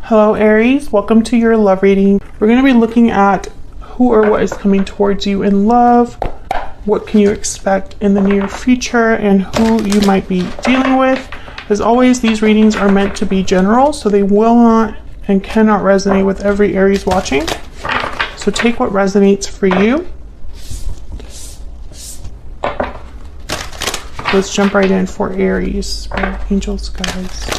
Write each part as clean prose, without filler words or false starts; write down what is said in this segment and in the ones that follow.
Hello Aries, welcome to your love reading. We're going to be looking at who or what is coming towards you in love, what can you expect in the near future, and who you might be dealing with. As always, these readings are meant to be general, so they will not and cannot resonate with every Aries watching. So take what resonates for you. Let's jump right in for Aries. Spirit, angels, guides.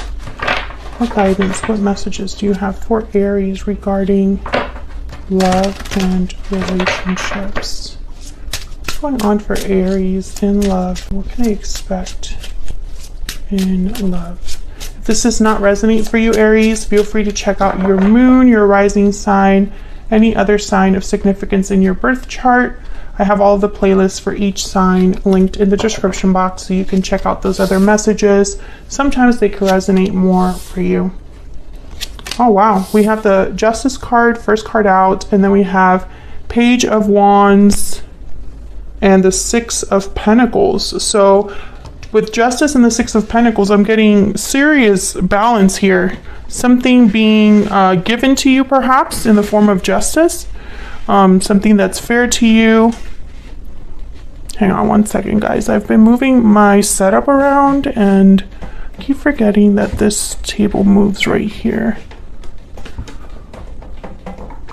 What guidance, what messages do you have for Aries regarding love and relationships? What's going on for Aries in love? What can I expect in love? If this does not resonate for you, Aries, feel free to check out your moon, your rising sign, any other sign of significance in your birth chart. I have all the playlists for each sign linked in the description box so you can check out those other messages. Sometimes they can resonate more for you. Oh wow, we have the Justice card, first card out, and then we have Page of Wands and the Six of Pentacles. So with Justice and the Six of Pentacles, I'm getting serious balance here. Something being given to you perhaps in the form of justice. Something that's fair to you. Hang on one second, guys. I've been moving my setup around and I keep forgetting that this table moves right here.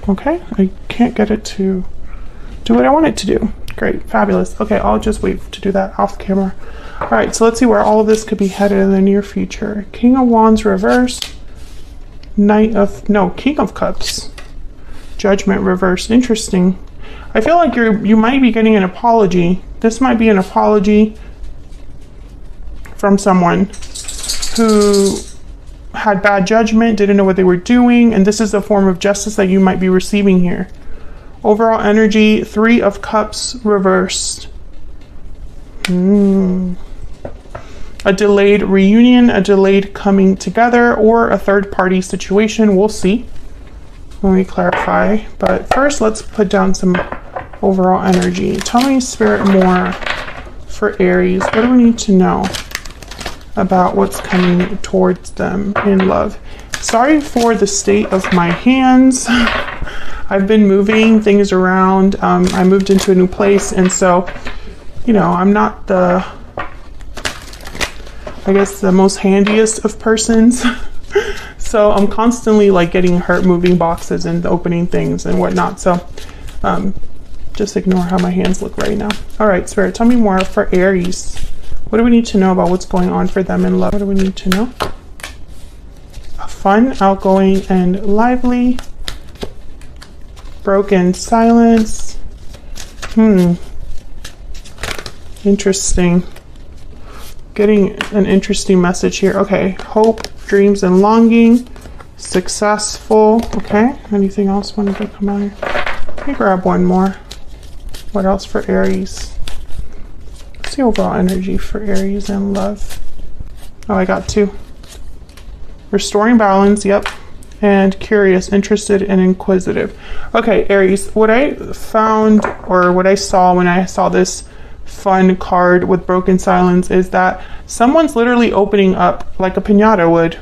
Okay, I can't get it to do what I want it to do. Great, fabulous. Okay, I'll just wait to do that off camera. All right, so let's see where all of this could be headed in the near future. King of Wands reversed. King of Cups. Judgment reversed. Interesting. I feel like you might be getting an apology. This might be an apology from someone who had bad judgment, didn't know what they were doing, and this is a form of justice that you might be receiving here. Overall energy, Three of Cups reversed. A delayed reunion, a delayed coming together, or a third party situation. We'll see when we clarify. But first, let's put down some overall energy. Tell me, Spirit, more for Aries. What do we need to know about what's coming towards them in love? Sorry for the state of my hands. I've been moving things around. I moved into a new place, and so, you know, I'm not the, I guess, the most handiest of persons. So I'm constantly like getting hurt moving boxes and opening things and whatnot. So just ignore how my hands look right now. All right, Spirit, tell me more for Aries. What do we need to know about what's going on for them in love? What do we need to know? Fun, outgoing, and lively. Broken silence. Interesting. Getting an interesting message here. Okay, hope, dreams, and longing. Successful. Okay, anything else wanted to come out here? Let me grab one more. What else for Aries? What's the overall energy for Aries and love? Oh, I got two. Restoring balance, yep. And curious, interested, and inquisitive. Okay, Aries, what I found, or what I saw when I saw this fun card with broken silence, is that someone's literally opening up like a piñata would,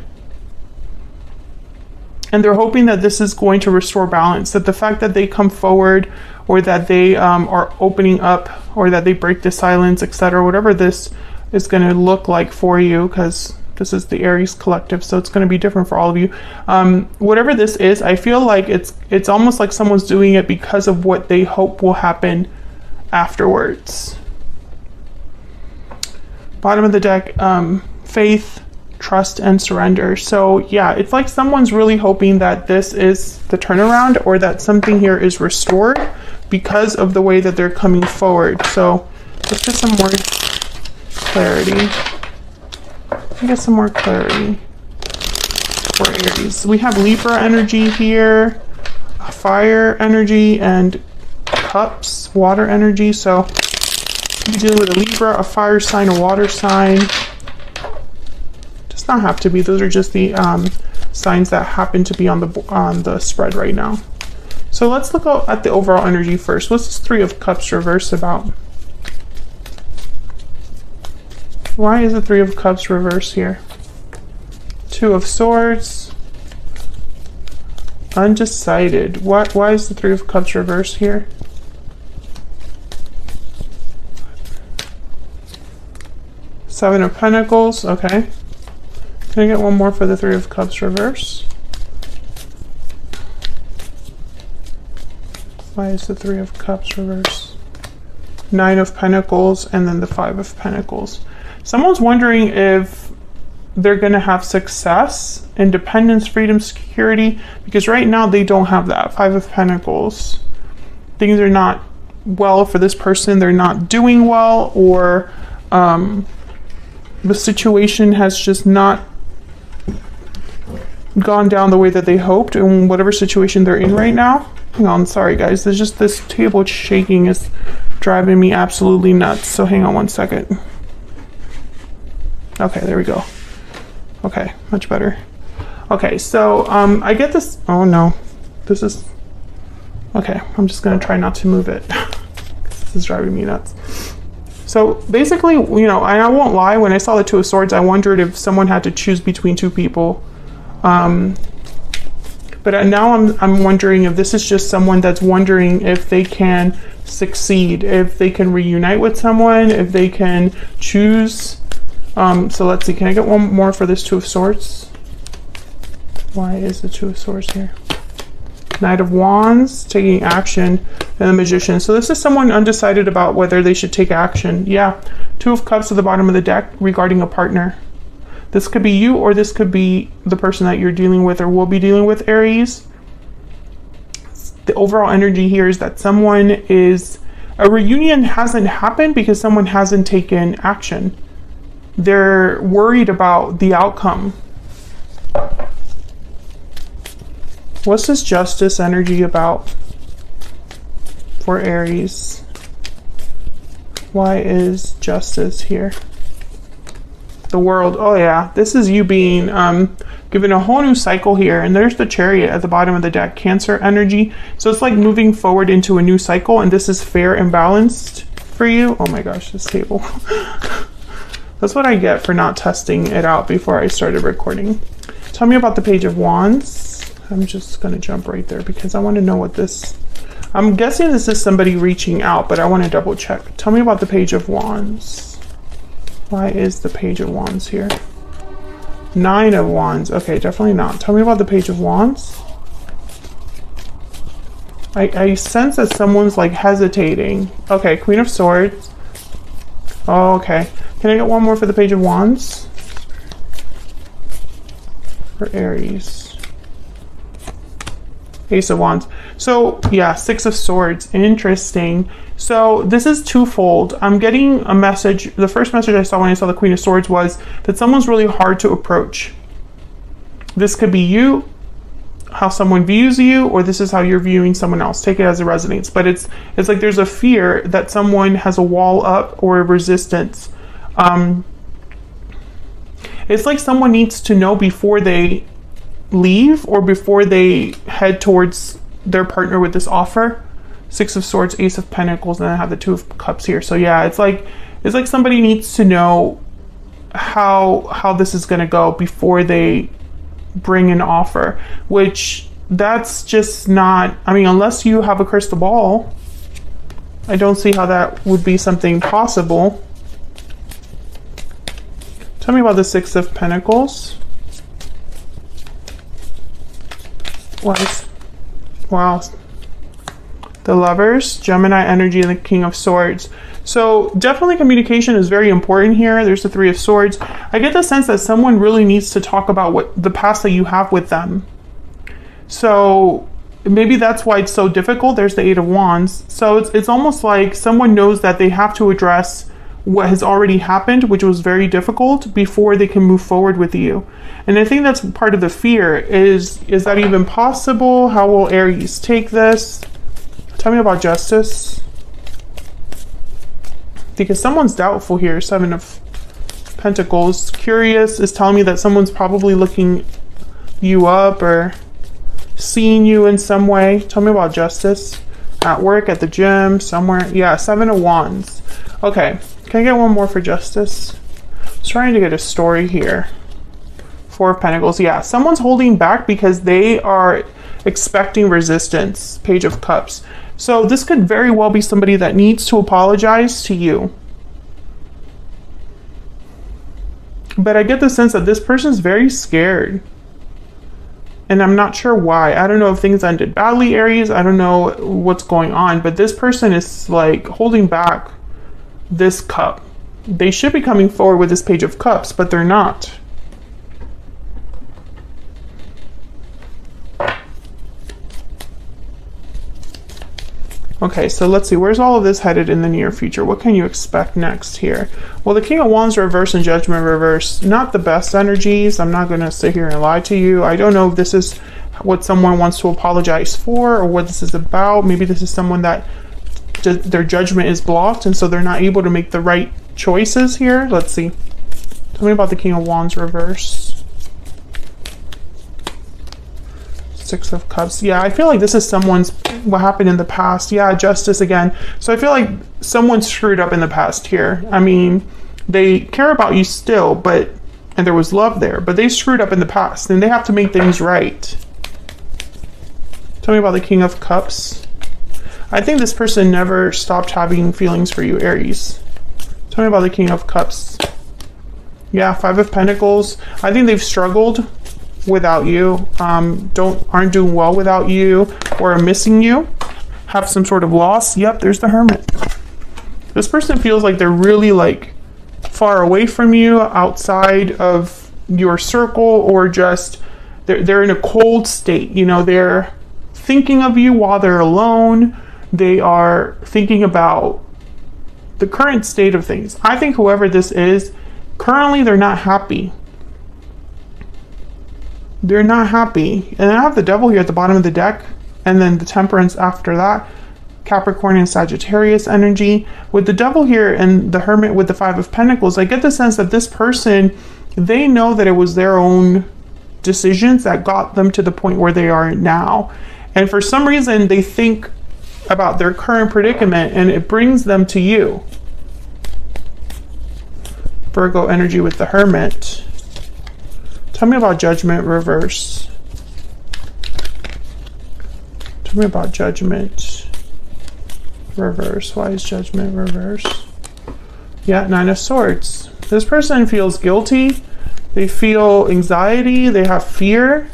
and they're hoping that this is going to restore balance, that the fact that they come forward, or that they are opening up, or that they break the silence, etc., whatever this is going to look like for you, because this is the Aries collective, so it's going to be different for all of you. Whatever this is, I feel like it's almost like someone's doing it because of what they hope will happen afterwards. Bottom of the deck, faith, trust, and surrender. So yeah, it's like someone's really hoping that this is the turnaround, or that something here is restored because of the way that they're coming forward. So let's get some more clarity. Get some more clarity for Aries. We have Libra energy here, fire energy, and cups, water energy. So you're dealing with a Libra, a fire sign, a water sign. Does not have to be. Those are just the signs that happen to be on the spread right now. So let's look at the overall energy first. What's this Three of Cups reverse about? Why is the Three of Cups reverse here? Two of Swords, Undecided. Why is the Three of Cups reversed here? Seven of Pentacles. Okay. Can I get one more for the Three of Cups reverse? Why is the Three of Cups reverse? Nine of Pentacles and then the Five of Pentacles. Someone's wondering if they're going to have success, independence, freedom, security, because right now they don't have that. Five of Pentacles. Things are not well for this person. They're not doing well, or the situation has just not gone down the way that they hoped in whatever situation they're in right now. Hang on, sorry guys, there's just this table shaking is driving me absolutely nuts. So hang on one second. Okay, there we go. Okay, much better. Okay, so I get this. Oh no, this is okay. I'm just gonna try not to move it. This is driving me nuts. So basically, you know, I won't lie, when I saw the Two of Swords, I wondered if someone had to choose between two people. But now I'm wondering if this is just someone that's wondering if they can succeed, if they can reunite with someone, if they can choose. So let's see, can I get one more for this Two of Swords? Why is the Two of Swords here? Knight of Wands, taking action, and the Magician. So this is someone undecided about whether they should take action. Yeah, Two of Cups at the bottom of the deck regarding a partner. This could be you, or this could be the person that you're dealing with or will be dealing with, Aries. The overall energy here is that a reunion hasn't happened because someone hasn't taken action. They're worried about the outcome. What's this Justice energy about for Aries? Why is Justice here? The World. Oh yeah, this is you being given a whole new cycle here. And there's the Chariot at the bottom of the deck, Cancer energy. So it's like moving forward into a new cycle, and this is fair and balanced for you. Oh my gosh, this table. That's what I get for not testing it out before I started recording. Tell me about the Page of Wands. I'm just gonna jump right there because I want to know what this, I'm guessing this is somebody reaching out, but I want to double check. Tell me about the Page of Wands. Why is the Page of Wands here? Nine of Wands. Okay, definitely not. Tell me about the Page of Wands. I sense that someone's like hesitating. Okay, Queen of Swords. Oh, okay. Can I get one more for the Page of Wands? For Aries. Ace of Wands. So yeah, Six of Swords. Interesting. So this is twofold. I'm getting a message. The first message I saw when I saw the Queen of Swords was that someone's really hard to approach. This could be you, how someone views you, or this is how you're viewing someone else. Take it as it resonates. But it's like there's a fear that someone has a wall up or a resistance. It's like someone needs to know before they leave or before they head towards their partner with this offer. Six of Swords, Ace of Pentacles, and I have the Two of Cups here. So yeah, it's like somebody needs to know how this is going to go before they bring an offer, which that's just not, I mean, unless you have a crystal ball, I don't see how that would be something possible. Tell me about the Six of Pentacles. Wow. The Lovers, Gemini energy, and the King of Swords. So definitely communication is very important here. There's the Three of Swords. I get the sense that someone really needs to talk about what the past that you have with them. So maybe that's why it's so difficult. There's the Eight of Wands. So it's almost like someone knows that they have to address what has already happened, which was very difficult, before they can move forward with you. And I think that's part of the fear. Is that even possible? How will Aries take this? Tell me about Justice. Because someone's doubtful here. Seven of Pentacles. Curious is telling me that someone's probably looking you up or seeing you in some way. Tell me about Justice. At work, at the gym, somewhere. Yeah, Seven of Wands. Okay, can I get one more for Justice? I'm trying to get a story here. Four of Pentacles. Yeah, someone's holding back because they are expecting resistance. Page of Cups. So this could very well be somebody that needs to apologize to you. But I get the sense that this person's very scared. And I'm not sure why. I don't know if things ended badly, Aries. I don't know what's going on. But this person is like holding back this cup. They should be coming forward with this Page of Cups, but they're not. Okay, so let's see. Where's all of this headed in the near future? What can you expect next here? Well, the King of Wands reverse and Judgment reverse, not the best energies. I'm not going to sit here and lie to you. I don't know if this is what someone wants to apologize for or what this is about. Maybe this is someone that their judgment is blocked and so they're not able to make the right choices here. Let's see. Tell me about the King of Wands reverse. Six of Cups. Yeah, I feel like this is someone's, what happened in the past. Yeah, Justice again. So I feel like someone screwed up in the past here. I mean, they care about you still, but, and there was love there, but they screwed up in the past and they have to make things right. Tell me about the King of Cups. I think this person never stopped having feelings for you, Aries. Tell me about the King of Cups. Yeah, Five of Pentacles. I think they've struggled without you, aren't doing well without you, or are missing you, have some sort of loss. Yep, there's the Hermit. This person feels like they're really like far away from you, outside of your circle, or just they're in a cold state. You know, they're thinking of you while they're alone. They are thinking about the current state of things. I think whoever this is, currently they're not happy. They're not happy. And I have the Devil here at the bottom of the deck, and then the Temperance after that. Capricorn and Sagittarius energy. With the Devil here and the Hermit with the Five of Pentacles, I get the sense that this person, they know that it was their own decisions that got them to the point where they are now. And for some reason, they think about their current predicament and it brings them to you. Virgo energy with the Hermit. Tell me about Judgment reverse. Tell me about Judgment reverse. Why is Judgment reverse? Yeah, Nine of Swords. This person feels guilty. They feel anxiety. They have fear.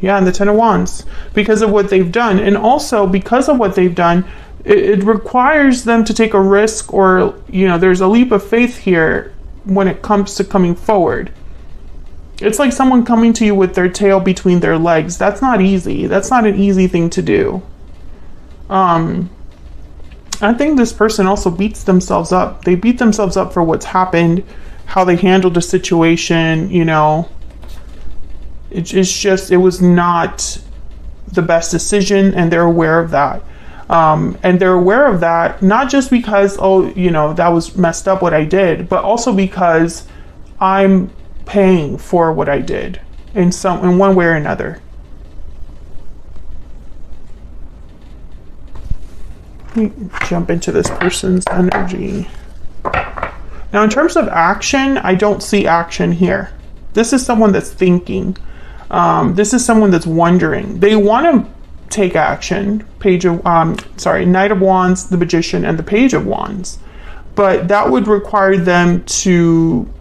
Yeah, and the Ten of Wands. Because of what they've done. And also, because of what they've done, it requires them to take a risk, or, you know, there's a leap of faith here when it comes to coming forward. It's like someone coming to you with their tail between their legs. That's not easy. That's not an easy thing to do. I think this person also beats themselves up. They beat themselves up for what's happened, how they handled the situation, you know. It's just, it was not the best decision, and they're aware of that. And they're aware of that, not just because, oh, you know, that was messed up what I did, but also because I'm paying for what I did in one way or another. Let me jump into this person's energy. Now, in terms of action, I don't see action here. This is someone that's thinking. This is someone that's wondering. They want to take action. Knight of Wands, the Magician, and the Page of Wands. But that would require them to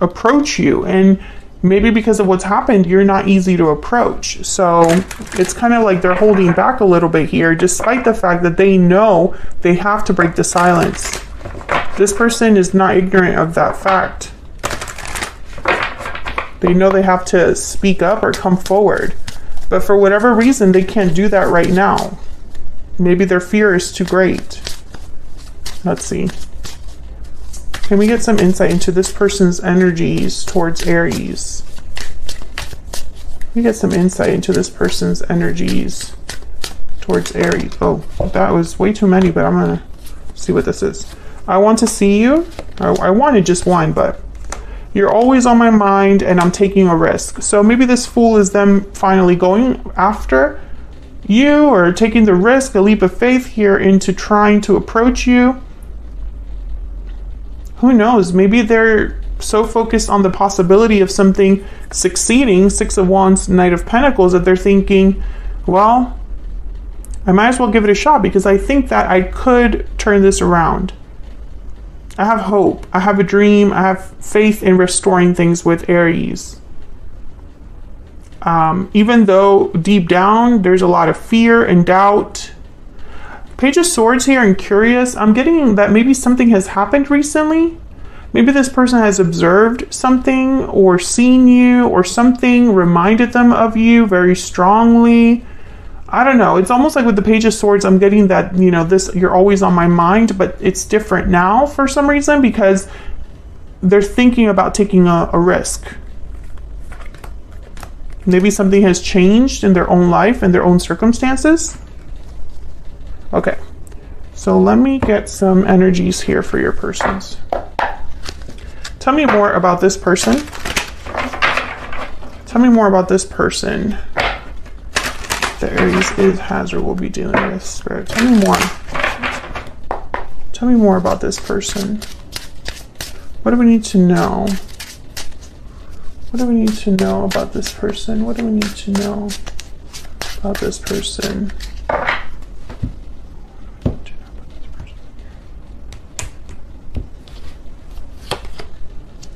approach you, and maybe because of what's happened, you're not easy to approach. So it's kind of like they're holding back a little bit here, despite the fact that they know they have to break the silence. This person is not ignorant of that fact. They know they have to speak up or come forward, but for whatever reason, they can't do that right now. Maybe their fear is too great. Let's see. Can we get some insight into this person's energies towards Aries? Can we get some insight into this person's energies towards Aries? Oh, that was way too many, but I'm going to see what this is. I want to see you. I wanted just one, but you're always on my mind and I'm taking a risk. So maybe this Fool is them finally going after you, or taking the risk, a leap of faith here into trying to approach you. Who knows? Maybe they're so focused on the possibility of something succeeding, Six of Wands, Knight of Pentacles, that they're thinking, well, I might as well give it a shot because I think that I could turn this around. I have hope. I have a dream. I have faith in restoring things with Aries. Even though deep down there's a lot of fear and doubt. Page of Swords here and curious. I'm getting that maybe something has happened recently. Maybe this person has observed something or seen you or something reminded them of you very strongly. I don't know. It's almost like with the Page of Swords, I'm getting that, you know, this, you're always on my mind, but it's different now for some reason because they're thinking about taking a risk. Maybe something has changed in their own life and their own circumstances. Okay, so let me get some energies here for your persons. Tell me more about this person. Tell me more about this person that Aries has or will be dealing with. Spirit, tell me more. Tell me more about this person. What do we need to know? What do we need to know about this person? What do we need to know about this person?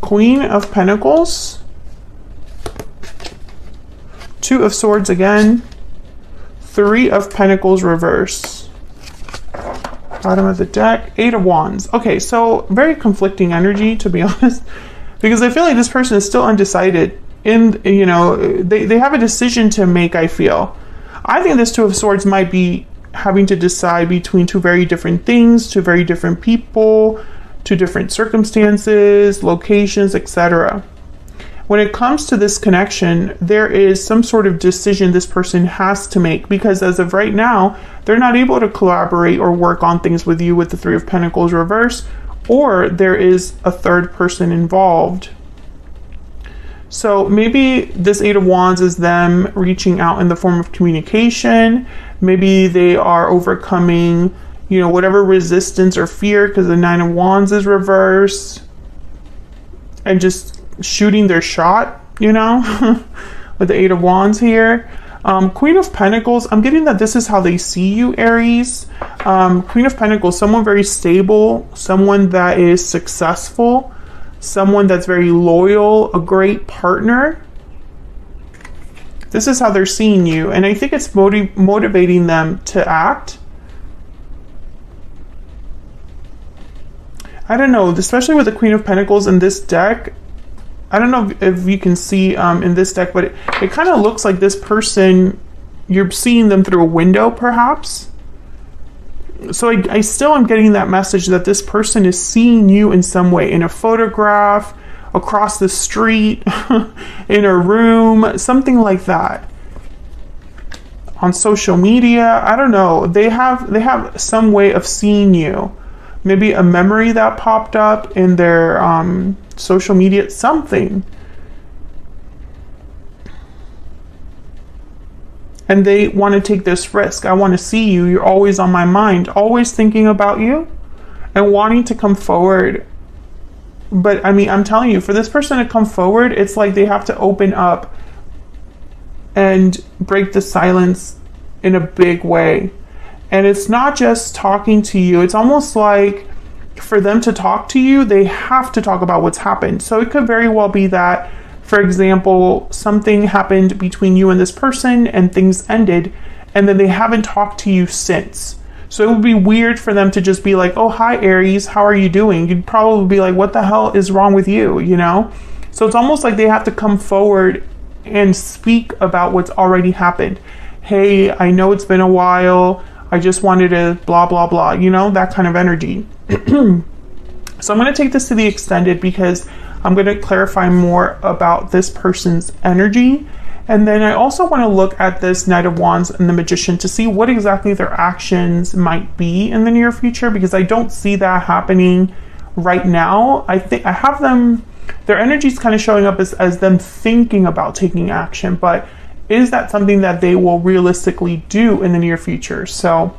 Queen of Pentacles. Two of Swords again. Three of Pentacles reverse. Bottom of the deck. Eight of Wands. Okay, so very conflicting energy, to be honest, because I feel like this person is still undecided. You know, they have a decision to make, I feel. I think this Two of Swords might be having to decide between two very different things, two very different people, two different circumstances, locations, etc. When it comes to this connection, there is some sort of decision this person has to make because as of right now, they're not able to collaborate or work on things with you with the Three of Pentacles reverse, or there is a third person involved. So maybe this Eight of Wands is them reaching out in the form of communication. Maybe they are overcoming, you know, whatever resistance or fear because the Nine of Wands is reverse and just shooting their shot, you know, with the Eight of Wands here. Queen of Pentacles, I'm getting that this is how they see you, Aries. Queen of Pentacles, someone very stable, someone that is successful, someone that's very loyal, a great partner. This is how they're seeing you, and I think it's motivating them to act. I don't know, especially with the Queen of Pentacles in this deck. I don't know if you can see in this deck, but it kind of looks like this person, you're seeing them through a window, perhaps. So I still am getting that message that this person is seeing you in some way, in a photograph, across the street, in a room, something like that. On social media, I don't know. They have some way of seeing you. Maybe a memory that popped up in their social media, something. And they want to take this risk. I want to see you. You're always on my mind, always thinking about you and wanting to come forward. But I mean, I'm telling you, for this person to come forward, it's like they have to open up and break the silence in a big way. And it's not just talking to you. It's almost like for them to talk to you, they have to talk about what's happened. So it could very well be that, for example, something happened between you and this person and things ended, and then they haven't talked to you since. So it would be weird for them to just be like, oh, hi, Aries, how are you doing? You'd probably be like, what the hell is wrong with you, you know? So it's almost like they have to come forward and speak about what's already happened. Hey, I know it's been a while. I just wanted to blah, blah, blah, you know, that kind of energy. So I'm going to take this to the extended because I'm going to clarify more about this person's energy. And then I also want to look at this Knight of Wands and the Magician to see what exactly their actions might be in the near future, because I don't see that happening right now. I think I have them, their energy is kind of showing up as them thinking about taking action, but is that something that they will realistically do in the near future? So